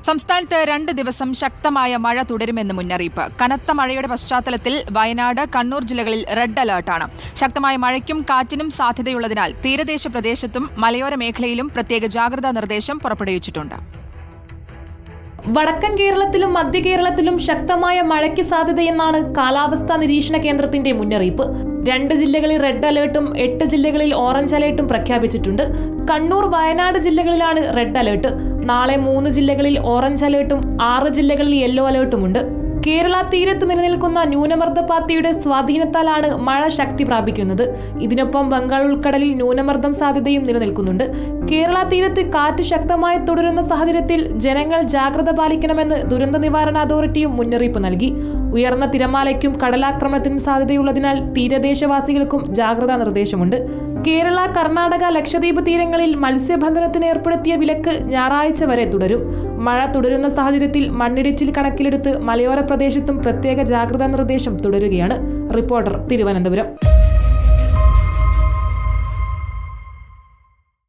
സംസ്ഥാനത്ത് 2 ദിവസം ശക്തമായ മഴ തുടരുമെന്ന് മുന്നറിയിപ്പ്. കനത്ത മഴയുടെ പശ്ചാത്തലത്തിൽ വയനാട്, കണ്ണൂർ ജില്ലകളിൽ റെഡ് അലർട്ടാണ്. ശക്തമായ മഴയ്ക്കും കാറ്റിനും സാധ്യതയുള്ളതിനാൽ തീരദേശ പ്രദേശത്തും മലയോര മേഖലയിലും പ്രത്യേക ജാഗ്രതാ നിർദ്ദേശം പുറപ്പെടുവിച്ചിട്ടുണ്ട്. വടക്കൻ കേരളത്തിലും മധ്യ കേരളത്തിലും ശക്തമായ മഴയ്ക്ക് സാധ്യതയെന്നാണ് കാലാവസ്ഥാ നിരീക്ഷണ കേന്ദ്രത്തിന്റെ മുന്നറിയിപ്പ്. 2 ജില്ലകളിൽ റെഡ് അലേർട്ടും 8 ജില്ലകളിൽ ഓറഞ്ച് അലേർട്ടും പ്രഖ്യാപിച്ചിട്ടുണ്ട്. കണ്ണൂർ, വയനാട് ജില്ലകളിലാണ് റെഡ് അലേർട്ട്. നാളെ 3 ജില്ലകളിൽ ഓറഞ്ച് അലേർട്ടും 6 ജില്ലകളിൽ യെല്ലോ അലേർട്ടുമുണ്ട്. കേരള തീരത്ത് നിലനിൽക്കുന്ന ന്യൂനമർദ്ദപാത്തിയുടെ സ്വാധീനത്താലാണ് മഴ ശക്തി പ്രാപിക്കുന്നത്. ഇതിനൊപ്പം ബംഗാൾ ഉൾക്കടലിൽ ന്യൂനമർദ്ദം സാധ്യതയും നിലനിൽക്കുന്നുണ്ട്. കേരള തീരത്ത് കാറ്റ് ശക്തമായി തുടരുന്ന സാഹചര്യത്തിൽ ജനങ്ങൾ ജാഗ്രത പാലിക്കണമെന്ന് ദുരന്ത നിവാരണ അതോറിറ്റിയും മുന്നറിയിപ്പ് നൽകി. ഉയർന്ന തിരമാലയ്ക്കും കടലാക്രമണത്തിനും സാധ്യതയുള്ളതിനാൽ തീരദേശവാസികൾക്കും ജാഗ്രതാ നിർദ്ദേശമുണ്ട്. കേരള, കർണാടക, ലക്ഷദ്വീപ് തീരങ്ങളിൽ മത്സ്യബന്ധനത്തിന് ഏർപ്പെടുത്തിയ വിലക്ക് ഞായറാഴ്ച വരെ തുടരും. മഴ തുടരുന്ന സാഹചര്യത്തിൽ മണ്ണിടിച്ചിൽ കണക്കിലെടുത്ത് മലയോര പ്രദേശത്തും പ്രത്യേക ജാഗ്രതാ നിർദ്ദേശം തുടരുകയാണ്. റിപ്പോർട്ടർ, തിരുവനന്തപുരം.